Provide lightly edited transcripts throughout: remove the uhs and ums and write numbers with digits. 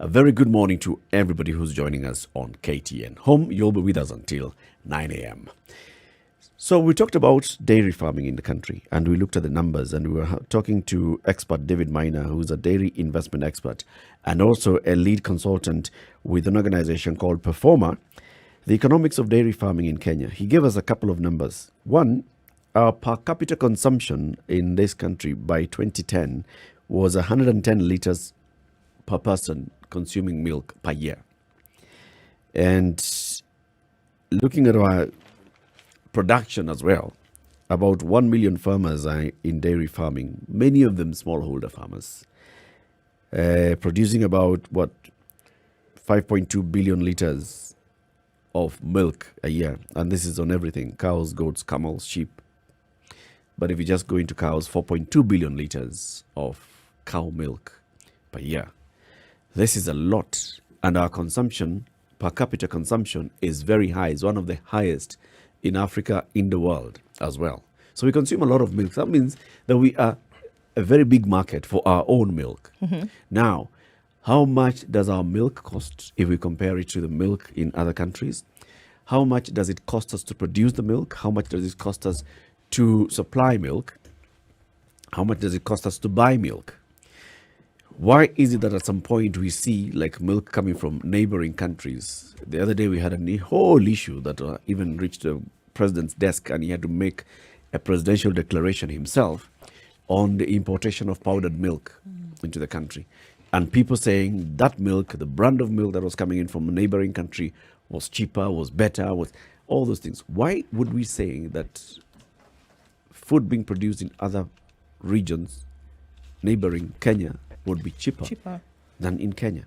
A very good morning to everybody who's joining us on KTN. Home, you'll be with us until 9 a.m. So we talked about dairy farming in the country, and we looked at the numbers, and we were talking to expert David Miner, who's a dairy investment expert and also a lead consultant with an organization called Performer, the economics of dairy farming in Kenya. He gave us a couple of numbers. One, our per capita consumption in this country by 2010 was 110 liters per person consuming milk per year. And looking at our production as well, about 1 million farmers are in dairy farming, many of them smallholder farmers, producing about 5.2 billion liters of milk a year. And this is on everything: cows, goats, camels, sheep. But if you just go into cows, 4.2 billion liters of cow milk per year. This is a lot. And our consumption, per capita consumption, is very high. It's one of the highest in Africa, in the world as well. So we consume a lot of milk. That means that we are a very big market for our own milk. Now, how much does our milk cost if we compare it to the milk in other countries? How much does it cost us to produce the milk? How much does it cost us to supply milk? How much does it cost us to buy milk? Why is it that at some point we see like milk coming from neighboring countries? The other day we had a whole issue that even reached the president's desk, and he had to make a presidential declaration himself on the importation of powdered milk into the country. And people saying that milk, the brand of milk that was coming in from a neighboring country, was cheaper, was better, was all those things. Why would we say that food being produced in other regions, neighboring Kenya, would be cheaper than in Kenya?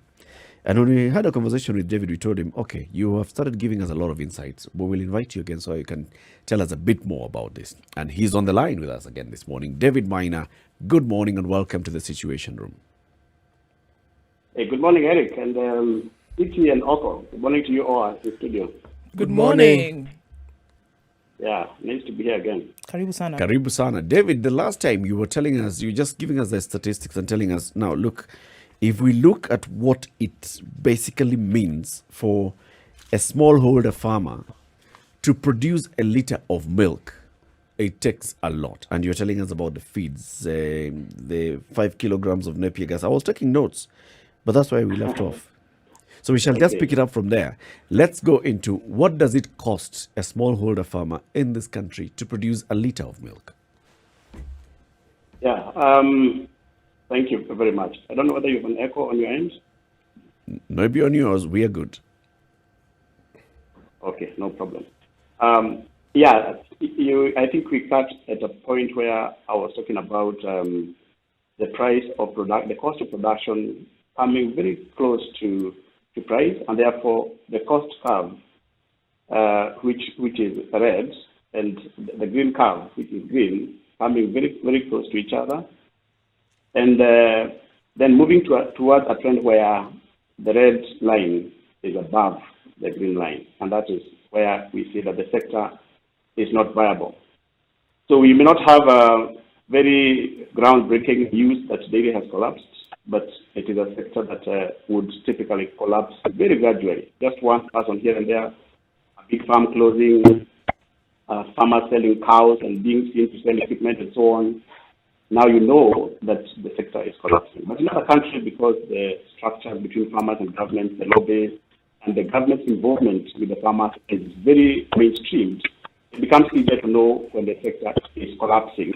And when we had a conversation with David, we told him, okay, you have started giving us a lot of insights, but we'll invite you again so you can tell us a bit more about this. And he's on the line with us again this morning. David Miner, good morning and welcome to the Situation Room. Hey, good morning, Eric, and Iki and Oko. Good morning to you all at the studio. Good morning. Yeah, nice to be here again. Karibu sana. Karibu sana. David, the last time you were telling us, you were just giving us the statistics and telling us, now look, if we look at what it basically means for a smallholder farmer to produce a liter of milk, it takes a lot. And you're telling us about the feeds, the 5 kilograms of Napier gas. I was taking notes, but that's why we left off. So we shall just pick it up from there. Let's go into what does it cost a smallholder farmer in this country to produce a liter of milk? Yeah, thank you very much. I don't know whether you have an echo on your end. Maybe on yours, we are good. Okay, no problem. Yeah, I think we cut at a point where I was talking about the price of the cost of production coming very close to price, and therefore the cost curve, which is red, and the green curve, which is green, coming very, very close to each other, and then moving towards a trend where the red line is above the green line, and that is where we see that the sector is not viable. So we may not have a very groundbreaking news that dairy has collapsed, but it is a sector that would typically collapse very gradually. Just one person here and there, a big farm closing, farmers selling cows and being seen to sell equipment and so on. Now you know that the sector is collapsing. But in other countries, because the structure between farmers and governments, the lobbies, and the government's involvement with the farmers is very mainstream, it becomes easier to know when the sector is collapsing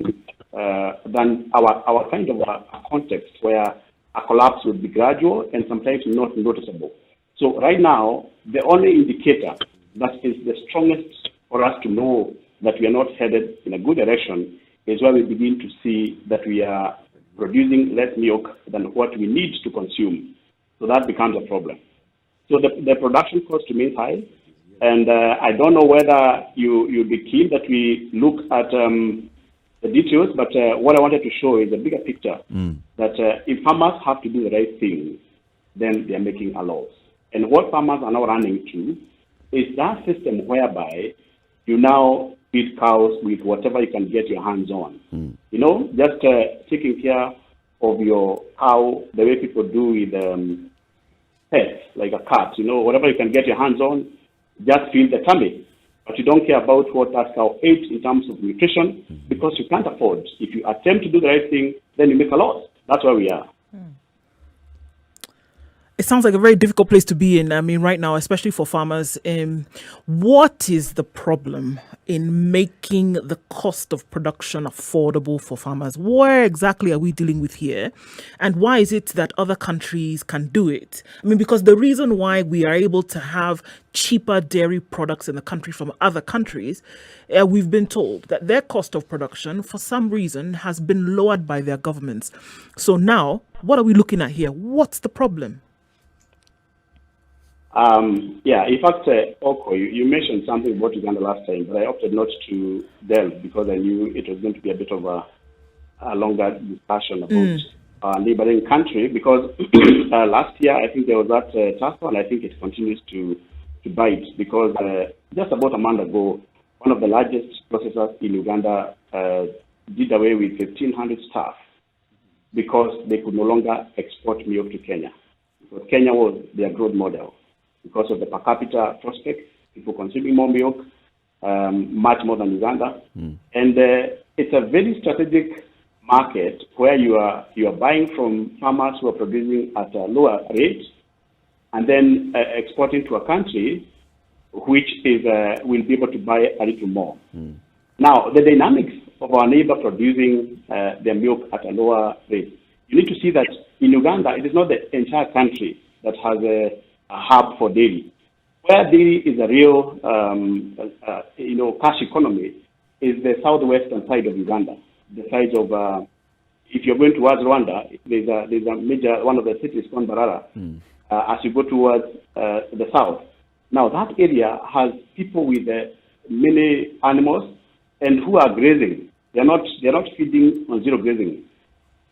than our kind of a context where a collapse would be gradual and sometimes not noticeable. So right now, the only indicator that is the strongest for us to know that we are not headed in a good direction is where we begin to see that we are producing less milk than what we need to consume. So that becomes a problem. So the production cost remains high, and I don't know whether you'd be keen that we look at the details, but what I wanted to show is a bigger picture, that if farmers have to do the right thing, then they are making a loss. And what farmers are now running to is that system whereby you now feed cows with whatever you can get your hands on. You know, just taking care of your cow the way people do with pets, like a cat, whatever you can get your hands on, just feed the tummy. But you don't care about what that cow ate in terms of nutrition because you can't afford. If you attempt to do the right thing, then you make a loss. That's where we are. It sounds like a very difficult place to be in. I mean, right now, especially for farmers. What is the problem in making the cost of production affordable for farmers? Where exactly are we dealing with here? And why is it that other countries can do it? I mean, because the reason why we are able to have cheaper dairy products in the country from other countries, we've been told that their cost of production, for some reason, has been lowered by their governments. So now, what are we looking at here? What's the problem? In fact, Oko, you mentioned something about Uganda last time, but I opted not to delve because I knew it was going to be a bit of a longer discussion about our neighboring country. Because last year, I think there was that tussle, and I think it continues to bite because just about a month ago, one of the largest processors in Uganda did away with 1,500 staff because they could no longer export milk to Kenya. Because Kenya was their growth model. Because of the per capita prospects, people consuming more milk, much more than Uganda. And it's a very strategic market where you are buying from farmers who are producing at a lower rate and then exporting to a country which is will be able to buy a little more. Now, the dynamics of our neighbor producing their milk at a lower rate, you need to see that in Uganda, it is not the entire country that has a hub for dairy. Where dairy is a real, cash economy is the southwestern side of Uganda. The side of, if you're going towards Rwanda, there's a major, one of the cities called Barara. As you go towards the south. Now that area has people with many animals and who are grazing. They're not feeding on zero grazing.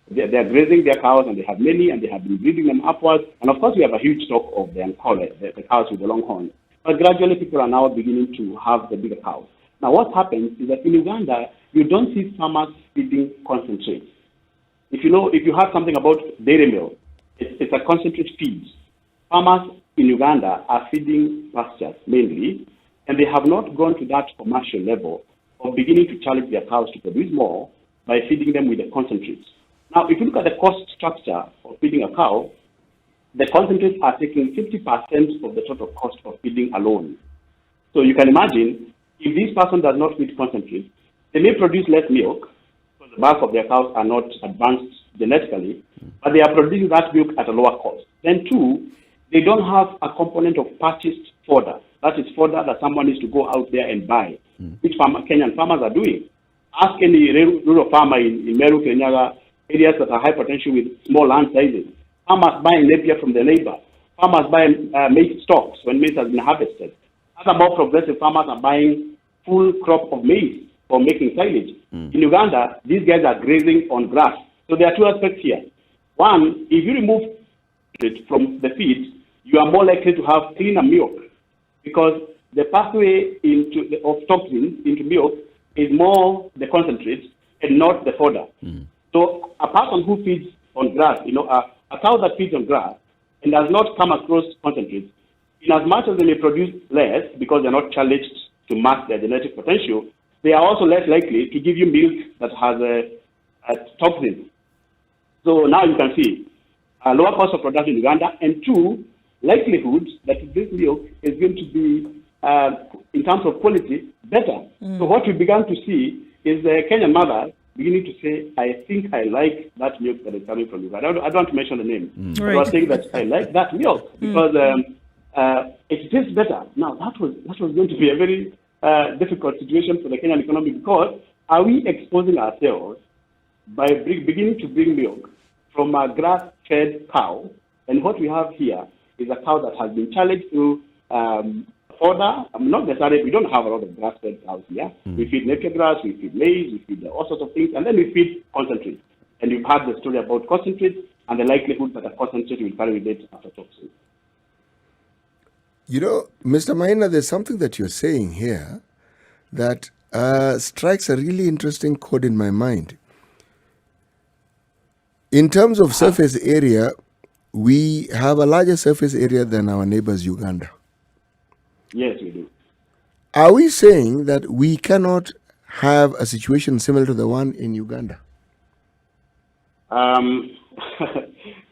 They're grazing their cows, and they have many, and they have been breeding them upwards. And of course, we have a huge stock of the cows with the long horn. But gradually, people are now beginning to have the bigger cows. Now, what happens is that in Uganda, you don't see farmers feeding concentrates. If you have something about dairy milk, it's a concentrate feed. Farmers in Uganda are feeding pastures mainly, and they have not gone to that commercial level of beginning to challenge their cows to produce more by feeding them with the concentrates. Now, if you look at the cost structure of feeding a cow, the concentrates are taking 50% of the total cost of feeding alone. So you can imagine, if this person does not feed concentrates, they may produce less milk, because the bulk of their cows are not advanced genetically, but they are producing that milk at a lower cost. Then two, they don't have a component of purchased fodder. That is fodder that someone needs to go out there and buy, which Kenyan farmers are doing. Ask any rural farmer in Meru, Kenyaga, areas that are high potential with small land sizes. Farmers buying Napier from their neighbor. Farmers buying maize stalks when maize has been harvested. Other more progressive farmers are buying full crop of maize for making silage. In Uganda, these guys are grazing on grass. So there are two aspects here. One, if you remove it from the feed, you are more likely to have cleaner milk because the pathway of toxins into milk is more the concentrate and not the fodder. So a person who feeds on grass, a cow that feeds on grass and does not come across concentrates, in as much as they may produce less because they're not challenged to match their genetic potential, they are also less likely to give you milk that has a toxin. So now you can see a lower cost of production in Uganda, and two, likelihood that this milk is going to be, in terms of quality, better. So what we began to see is the Kenyan mother beginning to say, I think I like that milk that is coming from Uganda. I don't want to mention the name. But I was saying that I like that milk because it tastes better. Now, that was going to be a very difficult situation for the Kenyan economy because are we exposing ourselves by beginning to bring milk from a grass-fed cow? And what we have here is a cow that has been challenged through fodder. Not necessarily, we don't have a lot of grass-fed cows here. We feed napier grass, we feed maize, we feed all sorts of things, and then we feed concentrates. And you've heard the story about concentrates and the likelihood that a concentrate will carry with it after toxins. Mr. Maina, there's something that you're saying here that strikes a really interesting chord in my mind. In terms of surface area, we have a larger surface area than our neighbors Uganda. Yes, we do. Are we saying that we cannot have a situation similar to the one in Uganda?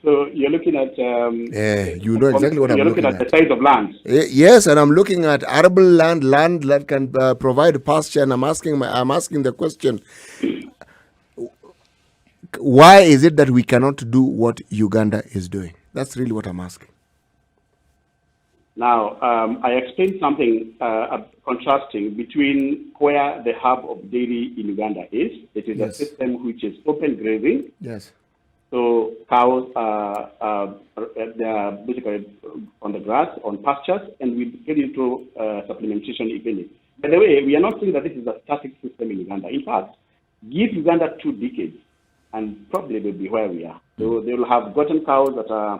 So you're looking at You know exactly what I'm you're looking looking at at. the size of land. Yes, and I'm looking at arable land that can provide pasture, and I'm asking the question: why is it that we cannot do what Uganda is doing? That's really what I'm asking. Now, I explained something contrasting between where the hub of dairy in Uganda is. It is Yes. a system which is open grazing. Yes. So cows they are basically on the grass, on pastures, and we get into supplementation if any. By the way, we are not saying that this is a static system in Uganda. In fact, give Uganda 2 decades, and probably they'll be where we are. So they will have gotten cows that are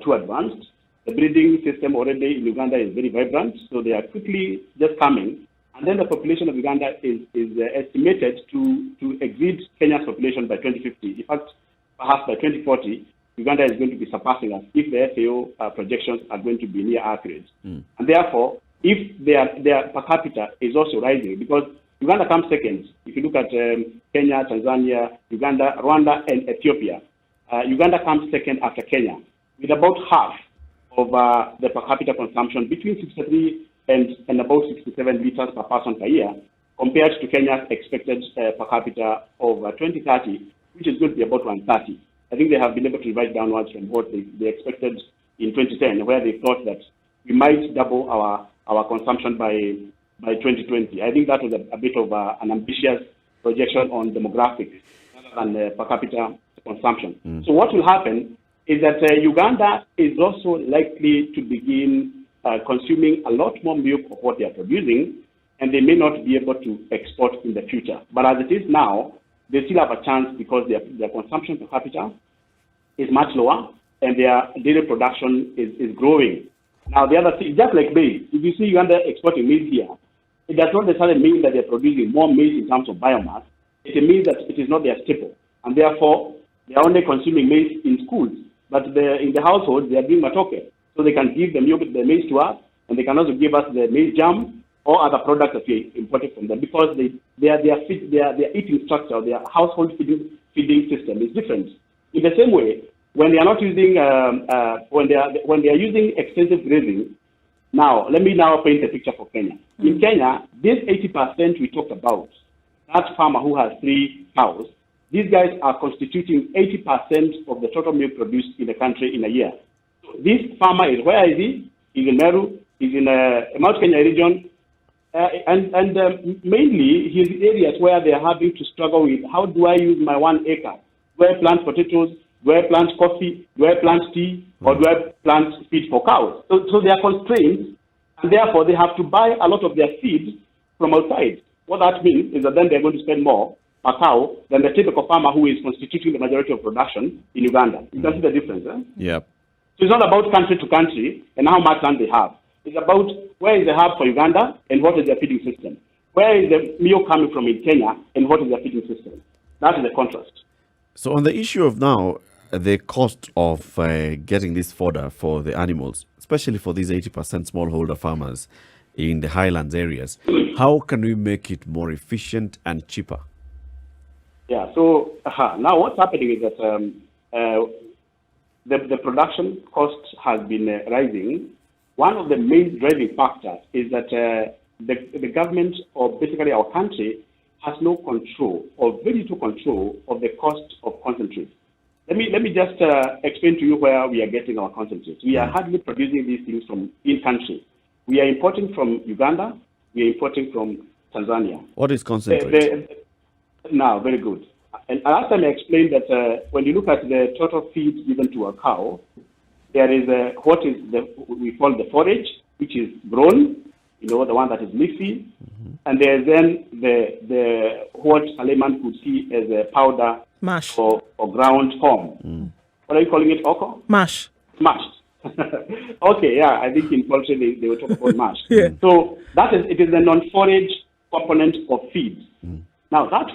too advanced. The breeding system already in Uganda is very vibrant, so they are quickly just coming. And then the population of Uganda is estimated to exceed Kenya's population by 2050. In fact, perhaps by 2040, Uganda is going to be surpassing us if the FAO projections are going to be near accurate. And therefore, if their per capita is also rising, because Uganda comes second. If you look at Kenya, Tanzania, Uganda, Rwanda, and Ethiopia, Uganda comes second after Kenya, with about half of the per capita consumption between 63 and about 67 liters per person per year, compared to Kenya's expected per capita of 2030, which is going to be about 130. I think they have been able to revise downwards from what they expected in 2010, where they thought that we might double our consumption by 2020. I think that was a bit of an ambitious projection on demographics and per capita consumption. So what will happen is that Uganda is also likely to begin consuming a lot more milk of what they are producing, and they may not be able to export in the future. But as it is now, they still have a chance because their consumption per capita is much lower, and their dairy production is growing. Now, the other thing, just like maize, if you see Uganda exporting maize here, it does not necessarily mean that they're producing more maize in terms of biomass. It means that it is not their staple, and therefore, they are only consuming maize in schools. But in the household, they are doing matoke. So they can give the maize to us, and they can also give us the maize jam or other products that we imported from them, because their eating structure, their household feeding system is different. In the same way, when they are not using when they are using extensive grazing. Now, let me now paint a picture for Kenya. In Kenya, this 80% we talked about, that farmer who has 3 cows, these guys are constituting 80% of the total milk produced in the country in a year. So this farmer is, where is he? He's in Meru, he's in Mount Kenya region, and mainly his areas where they are having to struggle with, how do I use my 1 acre? Do I plant potatoes? Do I plant coffee? Do I plant tea? Or do I plant feed for cows? So they are constrained, and therefore they have to buy a lot of their feed from outside. What that means is that then they're going to spend more per cow than the typical farmer who is constituting the majority of production in Uganda. You can see the difference, eh? Yep. So it's not about country to country and how much land they have. It's about where is the hub for Uganda and what is their feeding system. Where is the milk coming from in Kenya and what is their feeding system? That is the contrast. So on the issue of now, the cost of getting this fodder for the animals, especially for these 80% smallholder farmers in the highlands areas, how can we make it more efficient and cheaper? Yeah, so now what's happening is that the production cost has been rising. One of the main driving factors is that the government, or basically our country, has no control or very little control of the cost of concentrates. Let me just explain to you where we are getting our concentrates. We are hardly producing these things from in country. We are importing from Uganda. We are importing from Tanzania. What is concentrate? Now, very good. And last time I explained that when you look at the total feed given to a cow, there is what is we call the forage, which is grown, the one that is leafy, and there's then the what a layman could see as a powder Mash. or ground form. What are you calling it, Oko? Mash. Mashed. Okay, yeah, I think in poultry they will talk about mash. Yeah. So it is the non-forage component of feed. Now that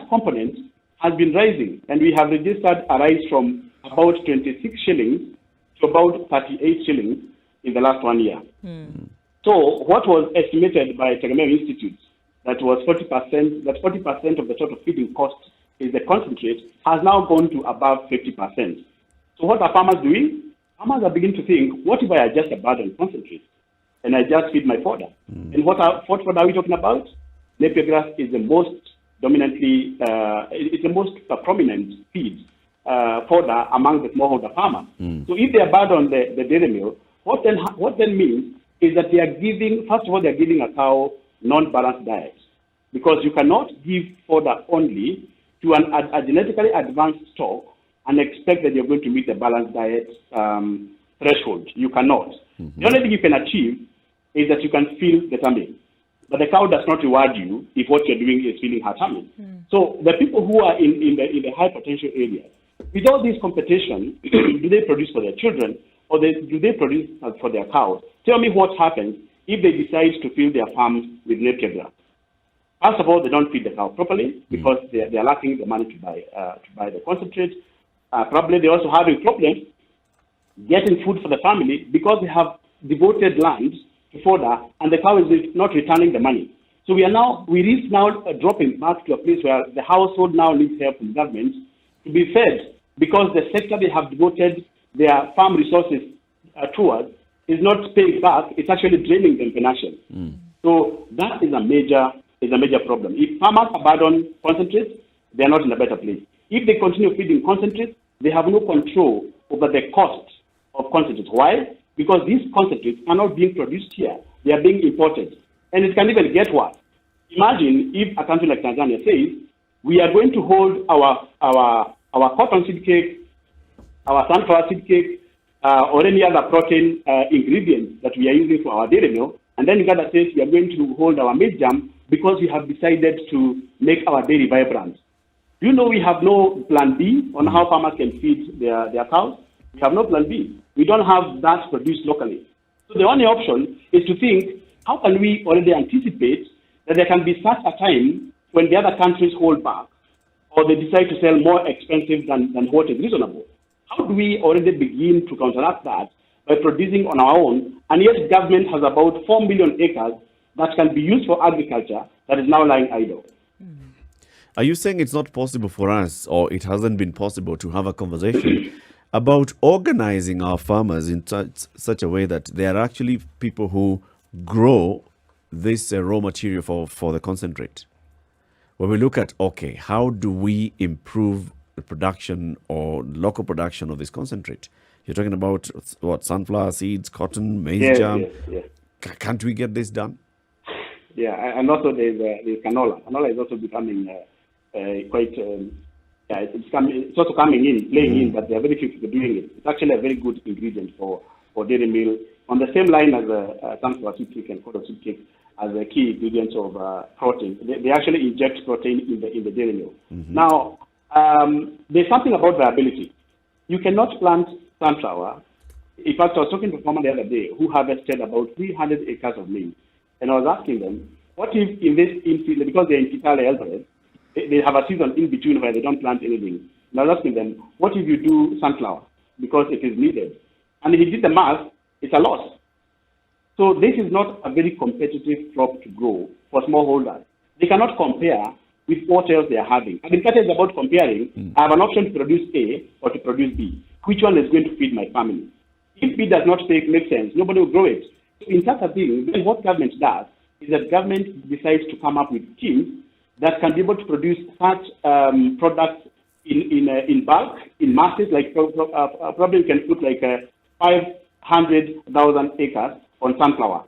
component has been rising, and we have registered a rise from about 26 shillings to about 38 shillings in the last 1 year. So what was estimated by Tegemeo Institute that was 40%, that 40% of the total feeding cost is the concentrate, has now gone to above 50%. So what are farmers doing? Farmers are beginning to think, what if I just abandon concentrate and I just feed my fodder? And what fodder are we talking about? Napier grass is the most dominantly, it's the most prominent feed fodder among the smallholder farmers. So if they abandon the dairy mill, what then means is that they are giving, first of all, they are giving a cow non-balanced diet, because you cannot give fodder only to a genetically advanced stock and expect that you're going to meet the balanced diet threshold. You cannot. The only thing you can achieve is that you can fill the tummy. But the cow does not reward you if what you're doing is filling her tummy. So the people who are in the high potential areas, with all this competition, do they produce for their children or do they produce for their cows? Tell me what happens if they decide to fill their farms with napier grass. First of all, they don't feed the cow properly because they are lacking the money to buy the concentrate. Probably they're also having problems getting food for the family because they have devoted land to fodder and the cow is not returning the money. So we risk now dropping back to a place where the household now needs help from government to be fed, because the sector they have devoted their farm resources towards is not paying back. It's actually draining them financially. So that is a major problem. If farmers abandon concentrates, they are not in a better place. If they continue feeding concentrates, they have no control over the cost of concentrates. Why? Because these concentrates are not being produced here. They are being imported. And it can even get worse. Imagine if a country like Tanzania says, we are going to hold our cotton seed cake, our sunflower seed cake, or any other protein ingredients that we are using for our dairy mill, and then Uganda says we are going to hold our milk jam because we have decided to make our dairy vibrant. Do you know we have no plan B on how farmers can feed their cows? We have no plan B. We don't have that produced locally. So the only option is to think, how can we already anticipate that there can be such a time when the other countries hold back or they decide to sell more expensive than what is reasonable? How do we already begin to counteract that by producing on our own? And yet government has about 4 million acres that can be used for agriculture that is now lying idle. Are you saying it's not possible for us, or it hasn't been possible to have a conversation about organizing our farmers in such a way that they are actually people who grow this raw material for the concentrate? When we look at, okay, how do we improve the production or local production of this concentrate? You're talking about what, sunflower seeds, cotton, maize jam. Yes. Can't we get this done? Yeah, and also there's canola. Canola is also becoming quite. It's also coming in, playing in, but there are very few people doing it. It's actually a very good ingredient for dairy meal, on the same line as sunflower seed cake and cotton seed cake as a key ingredients of protein. They actually inject protein in the dairy meal. Now, there's something about viability. You cannot plant sunflower. In fact, I was talking to a farmer the other day who harvested about 300 acres of maize. And I was asking them, what if in this infield, because they're in Kitale, Eldoret, they have a season in between where they don't plant anything. And I was asking them, what if you do sunflower? Because it is needed. And he did the math, it's a loss. So this is not a very competitive crop to grow for smallholders. They cannot compare with what else they are having. Agriculture is about comparing. I have an option to produce A or to produce B. Which one is going to feed my family? If B does not make sense, nobody will grow it. So in such a thing, then what government does is that government decides to come up with schemes that can be able to produce such products in bulk, in masses, like probably you can put like 500,000 acres on sunflower.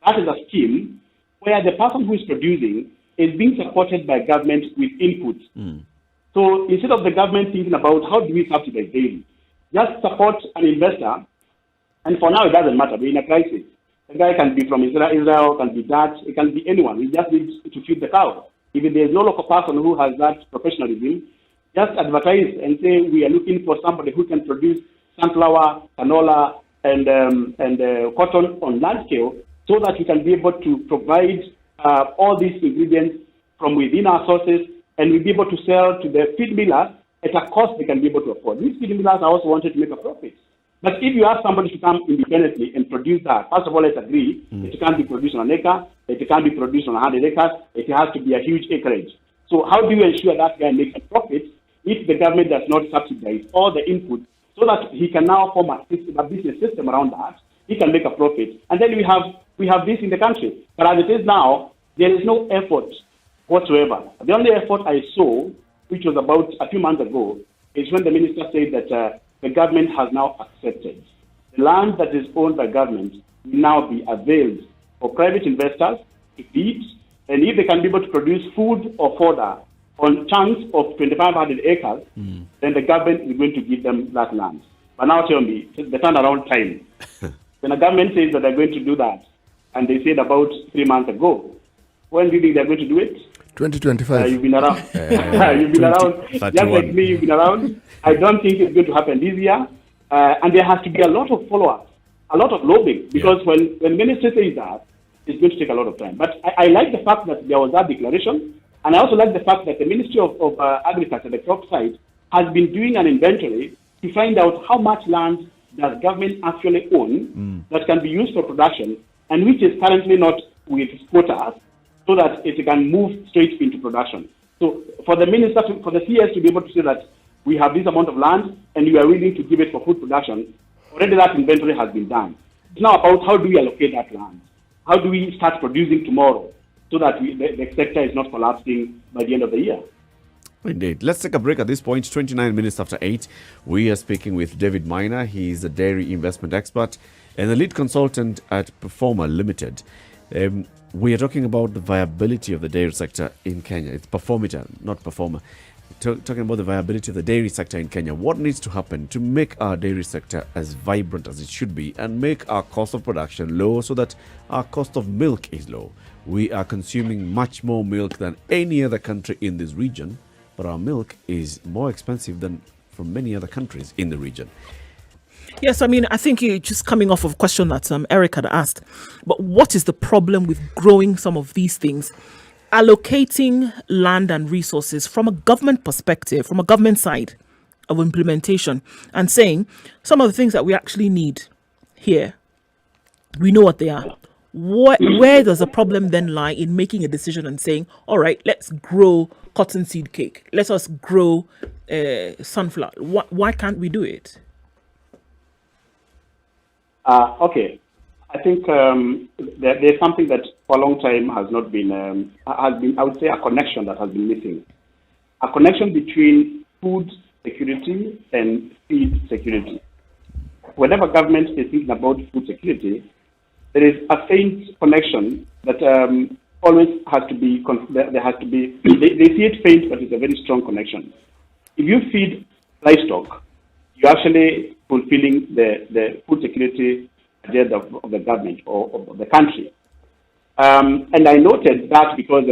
That is a scheme where the person who is producing is being supported by government with inputs. So instead of the government thinking about how do we subsidize daily, just support an investor, and for now it doesn't matter, we're in a crisis. The guy can be from Israel, can be Dutch, it can be anyone. He just needs to feed the cow. If there's no local person who has that professionalism, just advertise and say we are looking for somebody who can produce sunflower, canola, and cotton on large scale, so that we can be able to provide all these ingredients from within our sources, and we'll be able to sell to the feed millers at a cost they can be able to afford. These feed millers also wanted to make a profit. But if you ask somebody to come independently and produce that, first of all, let's agree, it can't be produced on an acre, it can't be produced on 100 acres, it has to be a huge acreage. So how do you ensure that guy makes a profit if the government does not subsidize all the input so that he can now form a business system around that, he can make a profit. And then we have this in the country. But as it is now, there is no effort whatsoever. The only effort I saw, which was about a few months ago, is when the minister said that the government has now accepted the land that is owned by government will now be availed for private investors to feed, and if they can be able to produce food or fodder on chunks of 2,500 acres, then the government is going to give them that land. But now tell me, the turnaround time. When the government says that they're going to do that, and they said about 3 months ago, when do you think they're going to do it? 2025. You've been around. You've been around. Just like me, you've been around. I don't think it's going to happen this year. And there has to be a lot of follow-up, a lot of lobbying, because when minister says that, it's going to take a lot of time. But I like the fact that there was that declaration, and I also like the fact that the Ministry of Agriculture, the crop side, has been doing an inventory to find out how much land does government actually own that can be used for production, and which is currently not with quotas, so that it can move straight into production. So for the minister, for the CS to be able to say that we have this amount of land and we are willing to give it for food production, already that inventory has been done. It's now about how do we allocate that land? How do we start producing tomorrow so that the sector is not collapsing by the end of the year? Indeed. Let's take a break at this point. 29 minutes after 8. We are speaking with David Maina. He is a dairy investment expert and the lead consultant at Performer Limited. We are talking about the viability of the dairy sector in Kenya. It's Performiter, not Performer. Talking about the viability of the dairy sector in Kenya. What needs to happen to make our dairy sector as vibrant as it should be and make our cost of production low so that our cost of milk is low? We are consuming much more milk than any other country in this region, but our milk is more expensive than from many other countries in the region. Yes, I mean, I think you're just coming off of a question that Eric had asked. But what is the problem with growing some of these things? Allocating land and resources from a government perspective, from a government side of implementation, and saying some of the things that we actually need here, we know what they are. Where does the problem then lie in making a decision and saying, all right, let's grow cottonseed cake. Let us grow sunflower. Why can't we do it? Okay. I think there's something that for a long time has been, I would say, a connection that has been missing. A connection between food security and feed security. Whenever government is thinking about food security, there is a faint connection that always has to be, there has to be, they see it faint, but it's a very strong connection. If you feed livestock, you're actually fulfilling the food security agenda of the government or of the country. And I noted that because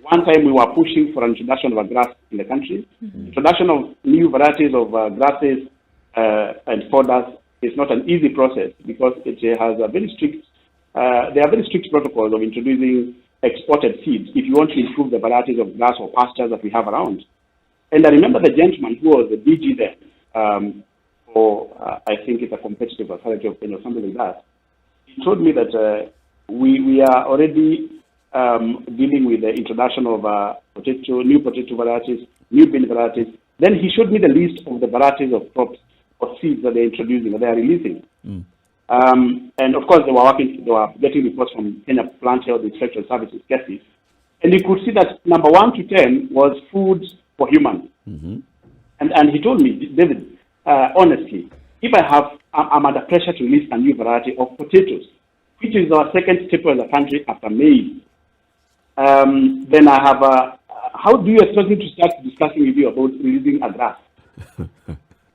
one time we were pushing for an introduction of a grass in the country. Introduction of new varieties of grasses and fodders is not an easy process because it has a very strict, there are very strict protocols of introducing exported seeds if you want to improve the varieties of grass or pastures that we have around. And I remember the gentleman who was the DG then, I think it's a competitive authority of something like that. He told me that we are already dealing with the introduction of new potato varieties, new bean varieties. Then he showed me the list of the varieties of crops or seeds that they're introducing, that they are releasing. And of course, they were getting reports from Kenya Plant Health Inspection Services, KESIS. And you could see that number 1 to 10 was food for humans. And he told me, David, honestly, if I'm under pressure to release a new variety of potatoes, which is our second staple as a country after maize, then I have how do you expect me to start discussing with you about releasing a grass?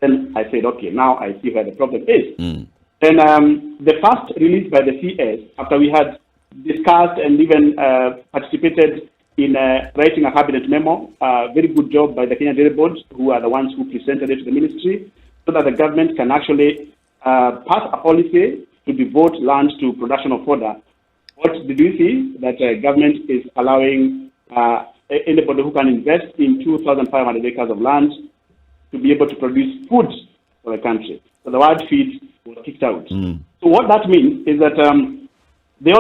Then I said, okay, now I see where the problem is. Then the first release by the CS, after we had discussed and even participated in writing a cabinet memo, very good job by the Kenya Dairy Board, who are the ones who presented it to the ministry, so that the government can actually pass a policy to devote land to production of fodder. What did we see? That government is allowing anybody who can invest in 2,500 acres of land to be able to produce food for the country. So the word feed was kicked out. So what that means is that they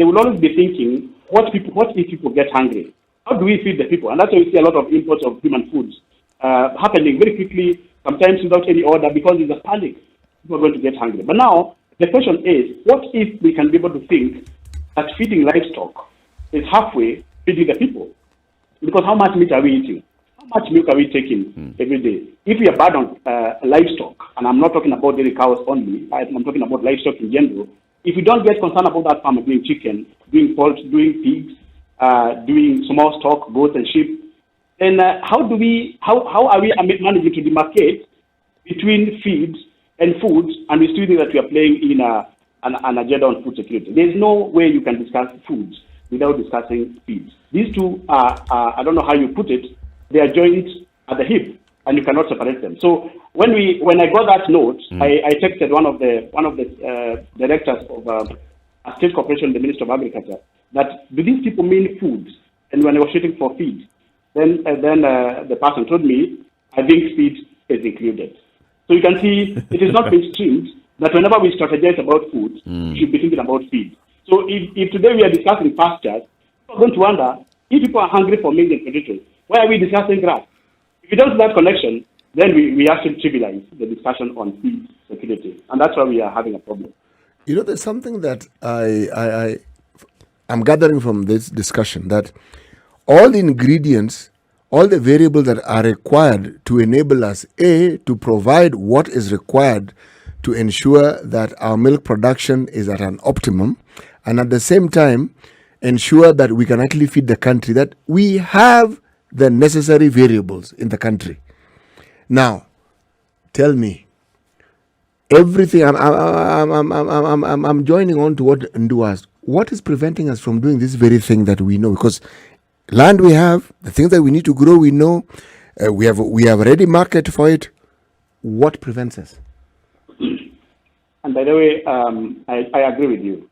will always be thinking, what if people get hungry? How do we feed the people? And that's why we see a lot of imports of human foods happening very quickly, sometimes without any order, because there's a panic. People are going to get hungry. But now, the question is, what if we can be able to think that feeding livestock is halfway feeding the people? Because how much meat are we eating? How much milk are we taking every day? If we are bad on livestock, and I'm not talking about dairy cows only, I'm talking about livestock in general, if we don't get concerned about that farmer doing chicken, doing poultry, doing pigs, doing small stock, goats and sheep, then how are we managing to demarcate between feeds and foods, and we still think that we are playing in an agenda on food security? There's no way you can discuss foods without discussing feeds. These two are, I don't know how you put it, they are joined at the hip, and you cannot separate them. So when I got that note, I texted one of the directors of a state corporation, the Minister of Agriculture, that do these people mean food? And when I was shooting for feed, then the person told me, I think feed is included. So you can see it is not mainstreamed that whenever we strategize about food, we should be thinking about feed. So if today we are discussing pastures, we're going to wonder, if people are hungry for milk and potatoes, why are we discussing grass? If we don't do that connection, then we actually trivialize the discussion on feed security. And that's why we are having a problem. You know, there's something that I'm gathering from this discussion, that all the ingredients, all the variables that are required to enable us, to provide what is required to ensure that our milk production is at an optimum, and at the same time, ensure that we can actually feed the country, that we have the necessary variables in the country. Now, tell me, everything, I'm joining on to what Ndu asked. What is preventing us from doing this very thing that we know? Because land we have, the things that we need to grow, we know, we have a ready market for it. What prevents us? And by the way, I agree with you.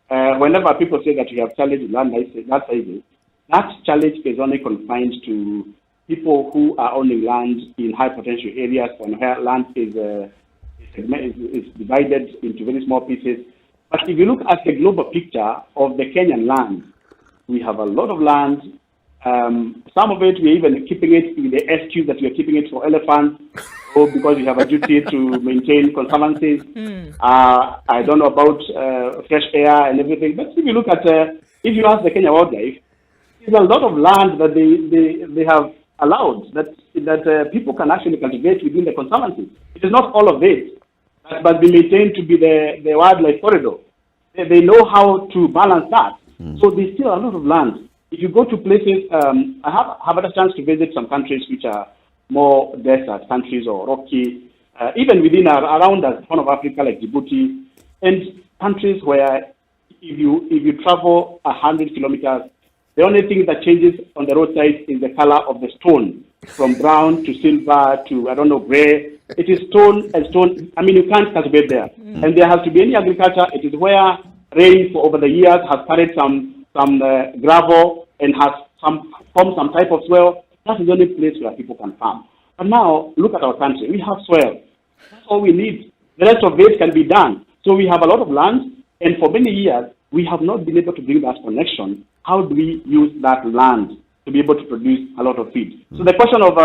Whenever people say that we have challenged land sizes, that challenge is only confined to people who are owning land in high potential areas, and where land is divided into very small pieces. But if you look at the global picture of the Kenyan land, we have a lot of land. Some of it, we're even keeping it in the SQ that we are keeping it for elephants, or because we have a duty to maintain conservancies. I don't know about fresh air and everything. But if you look at, if you ask the Kenya Wildlife, there's a lot of land that they have allowed that people can actually cultivate within the conservancy. It is not all of it, but be maintained to be the wildlife corridor. They know how to balance that. So there's still a lot of land. If you go to places, I have had a chance to visit some countries which are more desert countries or rocky, even within around the Horn of Africa, like Djibouti, and countries where if you travel 100 kilometers, the only thing that changes on the roadside is the color of the stone, from brown to silver to, I don't know, gray. It is stone and stone. I mean, you can't cultivate there. And there has to be any agriculture. It is where rain for over the years has carried some gravel and has formed some type of soil. That is the only place where people can farm. But now, look at our country. We have soil. That's all we need. The rest of it can be done. So we have a lot of land, and for many years, we have not been able to bring that connection. How do we use that land to be able to produce a lot of feed? So the question of,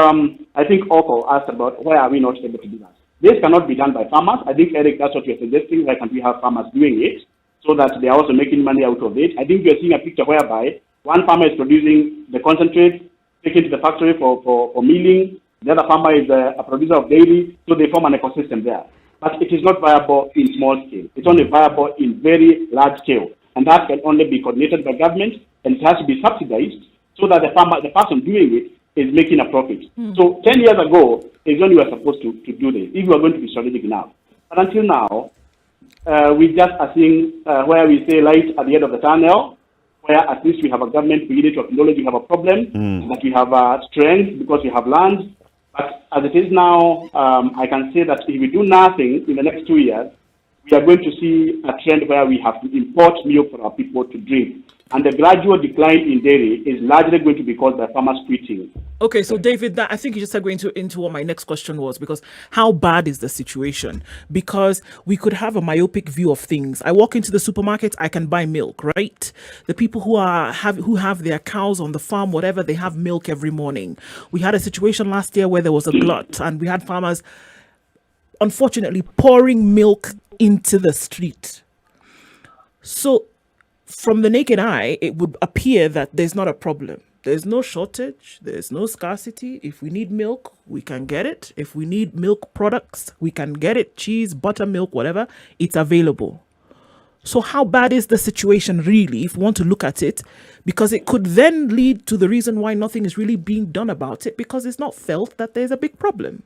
I think Oko asked about why are we not able to do that? This cannot be done by farmers. I think, Eric, that's what you're suggesting. Why can't we have farmers doing it so that they are also making money out of it? I think you're seeing a picture whereby one farmer is producing the concentrate, taking to the factory for milling. The other farmer is a producer of dairy, so they form an ecosystem there. But it is not viable in small scale. It's only viable in very large scale. And that can only be coordinated by government, and it has to be subsidized so that the person doing it is making a profit. So 10 years ago is when we were supposed to do this, if we are going to be strategic enough. But until now, we just are seeing where we say light at the end of the tunnel, where at least we have a government beginning to acknowledge we have a problem, that we have strength because we have land. But as it is now, I can say that if we do nothing in the next 2 years, we are going to see a trend where we have to import milk for our people to drink. And the gradual decline in dairy is largely going to be caused by farmers quitting. Okay, so David, I think you just are going into what my next question was, because how bad is the situation? Because we could have a myopic view of things. I walk into the supermarket, I can buy milk, right? The people who have their cows on the farm, whatever, they have milk every morning. We had a situation last year where there was a glut, and we had farmers, unfortunately, pouring milk into the street. So from the naked eye, it would appear that there's not a problem. There's no shortage. There's no scarcity. If we need milk, we can get it. If we need milk products, we can get it. Cheese, buttermilk, whatever, it's available. So how bad is the situation really, if we want to look at it? Because it could then lead to the reason why nothing is really being done about it, because it's not felt that there's a big problem.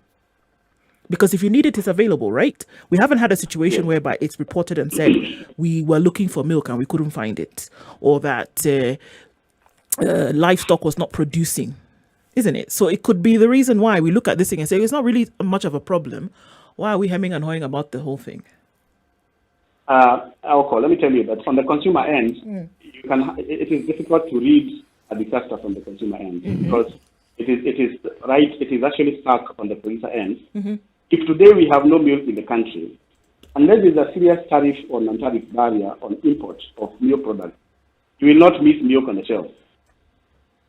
Because if you need it, it's available, right? We haven't had a situation whereby it's reported and said we were looking for milk and we couldn't find it, or that livestock was not producing, isn't it? So it could be the reason why we look at this thing and say it's not really much of a problem. Why are we hemming and hawing about the whole thing? Alcohol, let me tell you that from the consumer end, it is difficult to read a disaster from the consumer end because it is actually stuck on the producer end. If today we have no milk in the country, unless there's a serious tariff or non-tariff barrier on import of milk products, you will not miss milk on the shelf.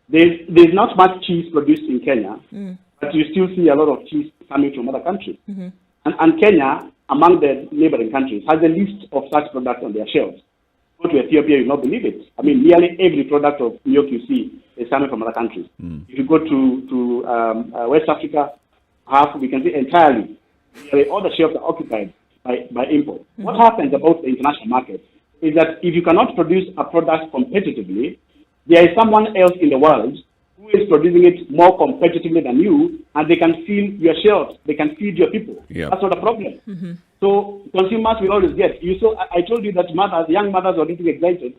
There's not much cheese produced in Kenya, but you still see a lot of cheese coming from other countries. And Kenya, among the neighboring countries, has a list of such products on their shelves. Go to Ethiopia, you'll not believe it. I mean, nearly every product of milk you see is coming from other countries. If you go to West Africa, we can see entirely, nearly all the shelves are occupied by import. What happens about the international market is that if you cannot produce a product competitively, there is someone else in the world who is producing it more competitively than you, and they can fill your shelves, they can feed your people. That's not a problem. So consumers will always get. I told you that young mothers were getting excited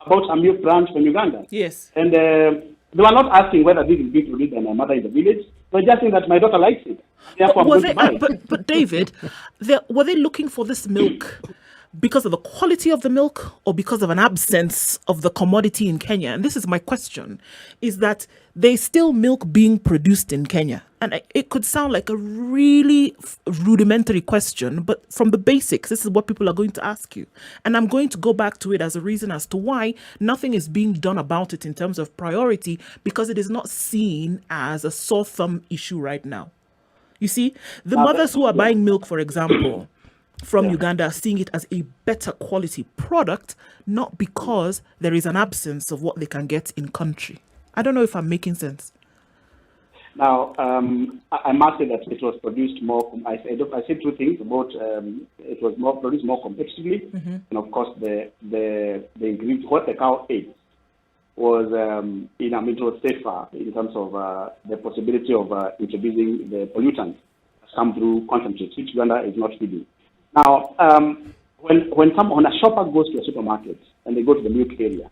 about a milk brand from Uganda. Yes. And they were not asking whether this is being produced by my mother in the village. They were just saying that my daughter likes it. Therefore, I'm going to buy it. But David, were they looking for this milk because of the quality of the milk or because of an absence of the commodity in Kenya? And this is my question, is that there's still milk being produced in Kenya. And it could sound like a really rudimentary question, but from the basics, this is what people are going to ask you. And I'm going to go back to it as a reason as to why nothing is being done about it in terms of priority, because it is not seen as a sore thumb issue right now. You see, the mothers who are buying milk, for example, from Uganda are seeing it as a better quality product, not because there is an absence of what they can get in country. I don't know if I'm making sense. Now, I must say that it was produced more. I said two things about it was produced more competitively, and of course the ingredient, what the cow ate was it was safer in terms of the possibility of introducing the pollutants that come through concentrates, which Uganda is not feeding. Now, when a shopper goes to a supermarket and they go to the milk area,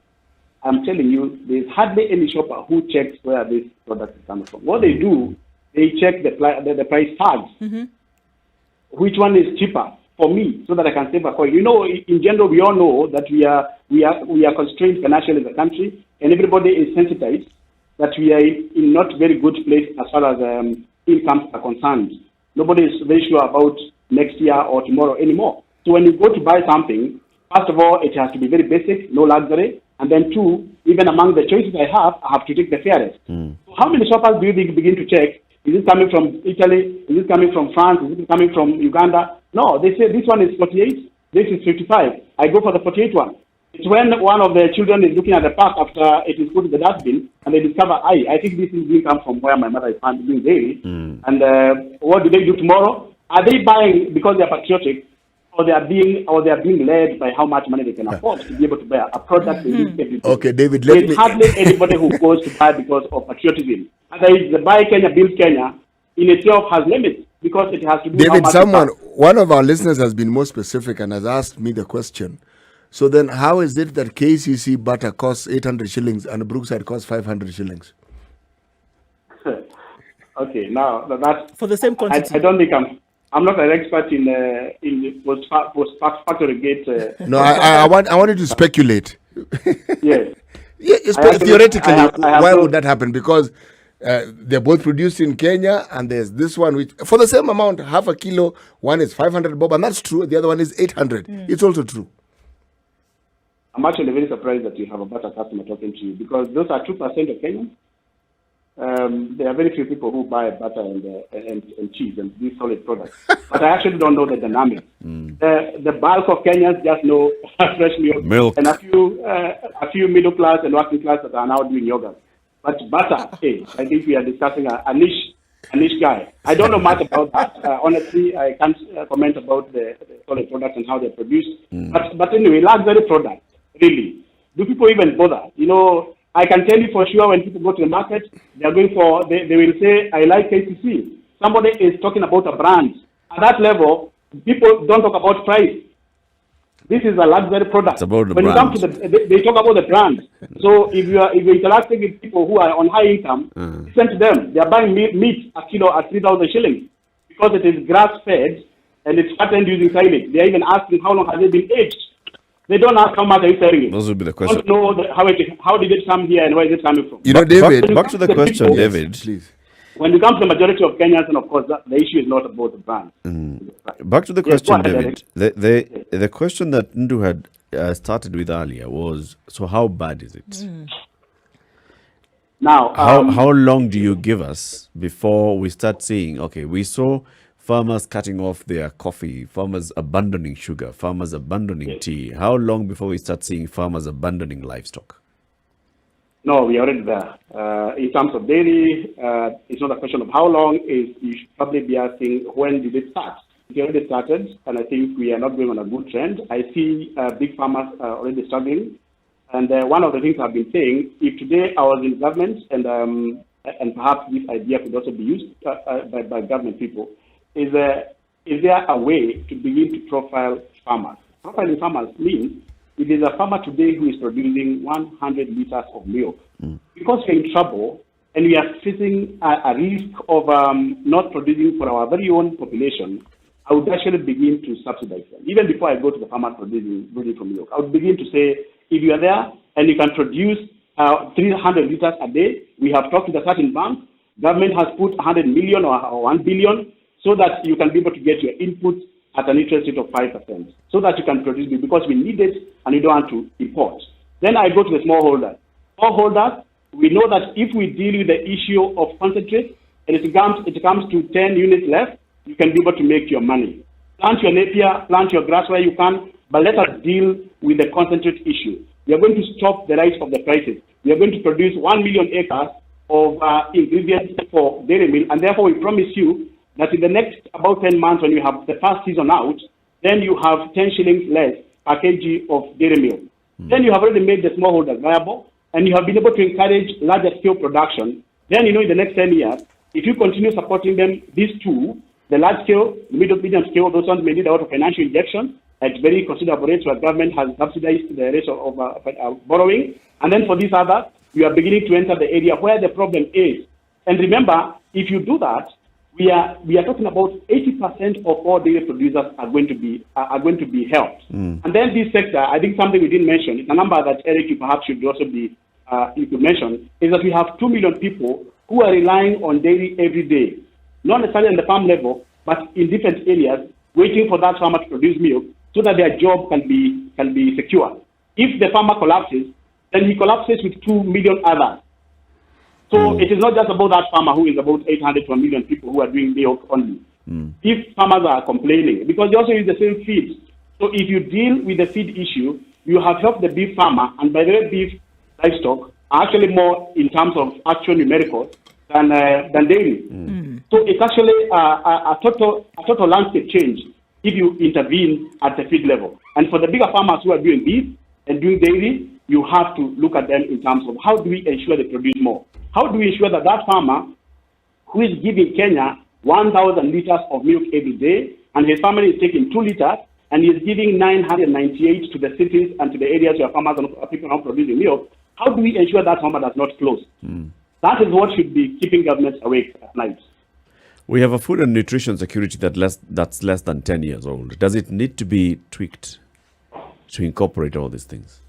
I'm telling you, there's hardly any shopper who checks where this product is coming from. What they do, they check the price tags. Which one is cheaper for me, so that I can save a coin. You know, in general, we all know that we are constrained financially as a country, and everybody is sensitized that we are in not very good place as far as incomes are concerned. Nobody is very sure about next year or tomorrow anymore. So when you go to buy something, first of all, it has to be very basic, no luxury. And then two, even among the choices I have to take the fairest. So how many shoppers do you begin to check? Is it coming from Italy? Is it coming from France? Is it coming from Uganda? No, they say this one is 48, this is 55. I go for the 48 one. It's when one of the children is looking at the park after it is put in the dustbin, and they discover, I think this is being come from where my mother is doing daily. And what do they do tomorrow? Are they buying because they are patriotic? Or they are being led by how much money they can afford to be able to buy a product they use every day. Okay, David, There's hardly anybody who goes to buy because of patriotism. And the Buy Kenya, Build Kenya in itself has limits because it has to do David, one of our listeners has been more specific and has asked me the question. So then how is it that KCC butter costs 800 shillings and Brookside costs 500 shillings? Okay, now that's... For the same quantity. I don't think I'm not an expert in post-factory gate. No, I want you to speculate. Yes. Yeah, it's I actually- theoretically, I have why no- would that happen? Because they're both produced in Kenya, and there's this one which, for the same amount, half a kilo, one is 500 bob, and that's true. The other one is 800. It's also true. I'm actually very surprised that you have a butter customer talking to you, because those are 2% of Kenyans. There are very few people who buy butter and cheese and these solid products. But I actually don't know the dynamics. The bulk of Kenyans just know fresh milk. And a few middle class and working class that are now doing yogurt. But butter, hey, I think we are discussing a niche guy. I don't know much about that. Honestly, I can't comment about the solid products and how they're produced. But anyway, luxury products, really. Do people even bother? You know, I can tell you for sure when people go to the market, they are going for, they will say, I like KCC. Somebody is talking about a brand. At that level, people don't talk about price. This is a luxury product. It's about the when brand. you come to they talk about the brand. So if you're interacting with people who are on high income, listen to them. They are buying meat a kilo at 3,000 shillings because it is grass fed and it's fattened using silage. They are even asking how long has it been aged. They don't ask how much are you selling it. Those would be the They question. don't know how did it come here and where is it coming from. You know, David. Back to the question, David. Please. When you come to the majority of Kenyans, and of course, the issue is not about the brand. Back to the Yes, go question, ahead, David. The question that Ndu had started with earlier was, so how bad is it? Now, How long do you give us before we start seeing, okay, we saw farmers cutting off their coffee, farmers abandoning sugar, farmers abandoning tea. How long before we start seeing farmers abandoning livestock? no, we are already there. In terms of dairy, it's not a question of how long. You should probably be asking when did it start. It already started, and I think we are not going on a good trend. I see big farmers already struggling. And one of the things I've been saying, if today I was in government, and perhaps this idea could also be used by government people, is there a way to begin to profile farmers? Profiling farmers means if there's a farmer today who is producing 100 liters of milk, because we're in trouble and we are facing a risk of not producing for our very own population, I would actually begin to subsidize them. Even before I go to the farmer producing from milk, I would begin to say, if you are there and you can produce 300 liters a day, we have talked to the certain bank, government has put 100 million or 1 billion so that you can be able to get your input at an interest rate of 5%, so that you can produce it, because we need it and we don't want to import. Then I go to the smallholders. Smallholders, we know that if we deal with the issue of concentrate, and it comes to 10 units left, you can be able to make your money. Plant your napier, plant your grass where you can, but let us deal with the concentrate issue. We are going to stop the rise of the prices. We are going to produce 1 million acres of ingredients for dairy meal, and therefore we promise you that in the next about 10 months, when you have the first season out, then you have 10 shillings less per kg of dairy milk. Then you have already made the smallholders viable, and you have been able to encourage larger scale production. Then, in the next 10 years, if you continue supporting them, these two, the large scale, the medium scale, those ones may need a lot of financial injection at very considerable rates where government has subsidized the rates of borrowing. And then for these others, you are beginning to enter the area where the problem is. And remember, if you do that, we are talking about 80% of all dairy producers are going to be helped. And then this sector, I think something we didn't mention, it's a number that Eric, you perhaps should also be you could mention, is that we have 2 million people who are relying on dairy every day, not necessarily on the farm level, but in different areas, waiting for that farmer to produce milk so that their job can be secure. If the farmer collapses, then he collapses with 2 million others. So it is not just about that farmer who is about 800 to 1 million people who are doing milk only. If farmers are complaining, because they also use the same feed. So if you deal with the feed issue, you have helped the beef farmer, and by the way, beef livestock are actually more in terms of actual numericals than dairy. So it's actually a total landscape change if you intervene at the feed level. And for the bigger farmers who are doing beef and doing dairy, you have to look at them in terms of how do we ensure they produce more? How do we ensure that that farmer who is giving Kenya 1,000 liters of milk every day, and his family is taking 2 liters, and he is giving 998 to the cities and to the areas where farmers and people are not producing milk, how do we ensure that farmer does not close? That is what should be keeping governments awake at night. We have a food and nutrition security that's less than 10 years old. Does it need to be tweaked to incorporate all these things?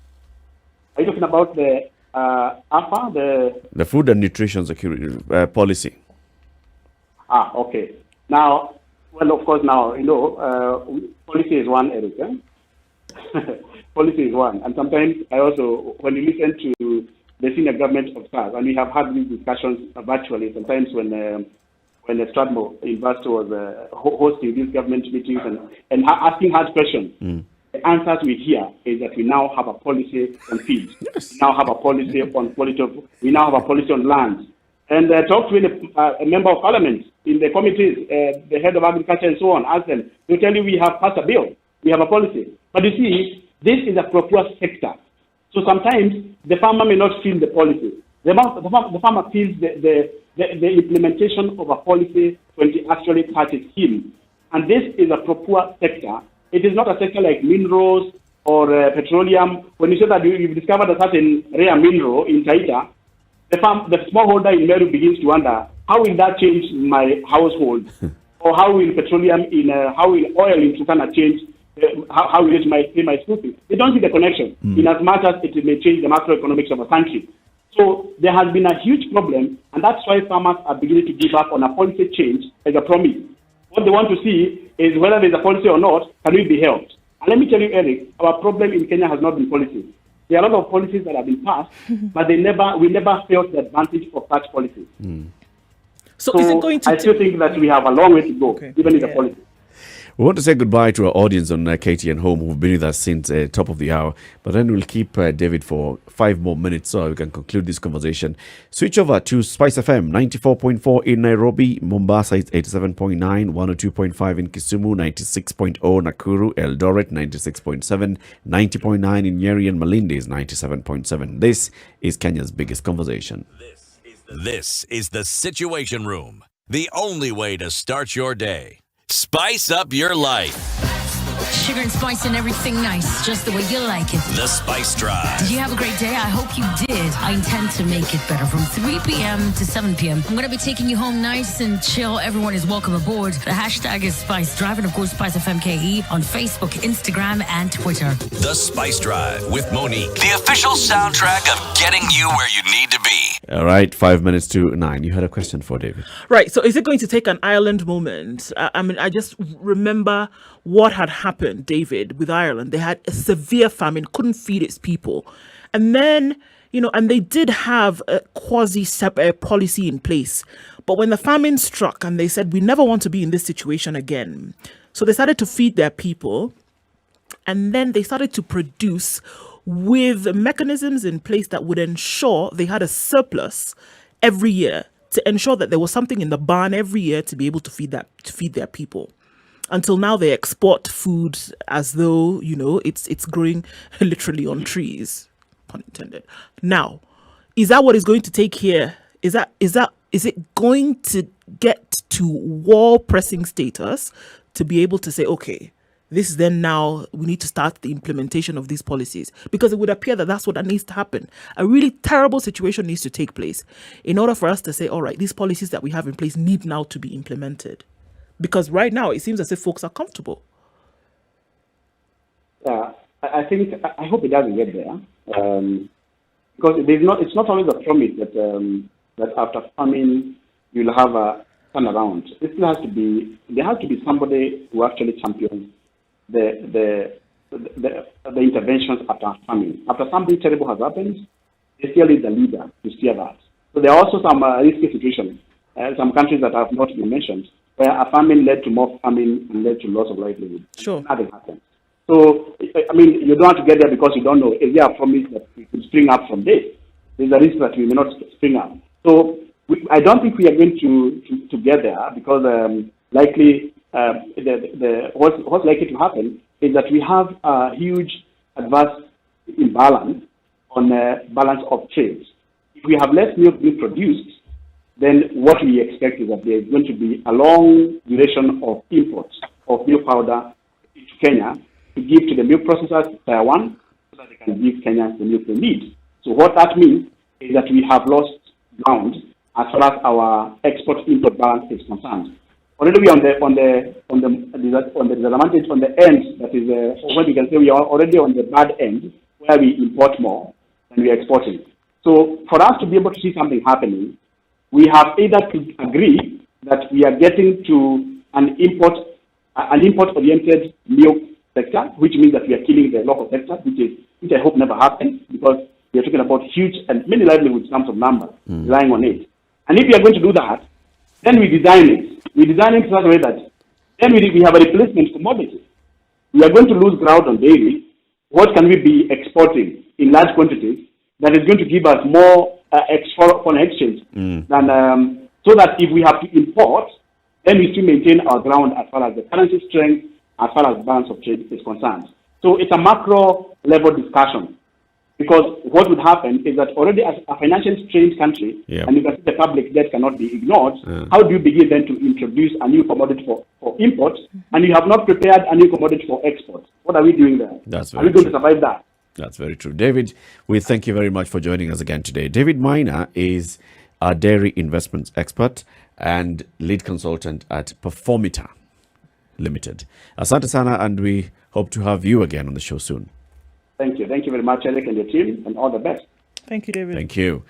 Are you talking about the AFA, the Food and Nutrition Security Policy. Okay. Now, well, of course, now, policy is one, Eric. Policy is one. And sometimes I also, when you listen to the senior government of SARS, and we have had these discussions virtually, sometimes when Strathmore University was hosting these government meetings and asking hard questions. The answers we hear is that we now have a policy on feed. Yes. We now have a policy on quality of, we now have a policy on land. And talk to a member of parliament in the committees, the head of agriculture and so on, ask them, they tell you we have passed a bill, we have a policy. But you see, this is a proper sector. So sometimes the farmer may not feel the policy. The farmer feels the implementation of a policy when it actually touches him. And this is a proper sector. It is not a sector like minerals or petroleum. When you say that you've discovered a certain rare mineral in Taita, the smallholder in Meru begins to wonder, how will that change my household? Or how will how will oil in Turkana change? How will it pay my school fees? They don't see the connection in as much as it may change the macroeconomics of a country. So there has been a huge problem, and that's why farmers are beginning to give up on a policy change as a promise. What they want to see is whether there's a policy or not, can we be helped? And let me tell you, Eric, our problem in Kenya has not been policy. There are a lot of policies that have been passed, but we never felt the advantage of such policies. So is it going to... I still think that we have a long way to go, even in the policy. We want to say goodbye to our audience on KTN Home who've been with us since top of the hour. But then we'll keep David for 5 more minutes so we can conclude this conversation. Switch over to Spice FM 94.4 in Nairobi. Mombasa is 87.9, 102.5 in Kisumu, 96.0 Nakuru, Eldoret 96.7, 90.9 in Nyeri, and Malindi is 97.7. This is Kenya's biggest conversation. This is the Situation Room, the only way to start your day. Spice up your life. Sugar and spice and everything nice, just the way you like it. The Spice Drive. Did you have a great day? I hope you did. I intend to make it better from 3 p.m. to 7 p.m. I'm going to be taking you home nice and chill. Everyone is welcome aboard. The hashtag is Spice Drive and, of course, Spice FMKE on Facebook, Instagram, and Twitter. The Spice Drive with Monique. The official soundtrack of getting you where you need to be. All right, 5 minutes to 9. You had a question for David. Right. So is it going to take an Ireland moment? I just remember what had happened, David, with Ireland. They had a severe famine, couldn't feed its people. And then, and they did have a policy in place. But when the famine struck and they said, we never want to be in this situation again. So they started to feed their people. And then they started to produce with mechanisms in place that would ensure they had a surplus every year, to ensure that there was something in the barn every year to be able to feed their people. Until now, they export food as though, it's growing literally on trees, pun intended. Now, is that what is going to take here? Is it going to get to war pressing status to be able to say, okay, this is then now we need to start the implementation of these policies? Because it would appear that that's what needs to happen. A really terrible situation needs to take place in order for us to say, all right, these policies that we have in place need now to be implemented. Because right now it seems as if folks are comfortable. I hope it doesn't get there. Because it's not always a promise that after famine you'll have a turnaround. There has to be somebody who actually champions the interventions after famine. After something terrible has happened, there still is a leader to steer that. So there are also some risky situations, some countries that have not been mentioned, where a famine led to more famine and led to loss of livelihood. Sure. Nothing happened. So, you don't have to get there because you don't know. Is there a promise that we could spring up from this? There's a risk that we may not spring up. So, I don't think we are going to get there because likely what's likely to happen is that we have a huge adverse imbalance on balance of trade. If we have less milk being produced, then what we expect is that there is going to be a long duration of imports of milk powder into Kenya to give to the milk processors, Tier 1, so that they can give Kenyans the milk they need. So what that means is that we have lost ground as far as our export-import balance is concerned. Already we are on the disadvantage on the end, that is what you can say we are already on the bad end, where we import more than we are exporting. So for us to be able to see something happening, we have either to agree that we are getting to an import-oriented milk sector, which means that we are killing the local sector, which I hope never happens, because we are talking about huge and many livelihoods in terms of numbers relying on it. And if we are going to do that, then we design it. We design it in such a way that then we have a replacement commodity. We are going to lose ground on dairy. What can we be exporting in large quantities that is going to give us more foreign exchange than so that if we have to import, then we still maintain our ground as far as the currency strength, as far as balance of trade is concerned. So it's a macro level discussion, because what would happen is that already as a financially strained country, and you can see the public debt cannot be ignored, how do you begin then to introduce a new commodity for import, and you have not prepared a new commodity for export? What are we doing there? Are we going to survive that? That's very true. David, we thank you very much for joining us again today. David Maina is a dairy investments expert and lead consultant at Performita Limited. Asante sana, and we hope to have you again on the show soon. Thank you. Thank you very much, Eric and your team, and all the best. Thank you, David. Thank you.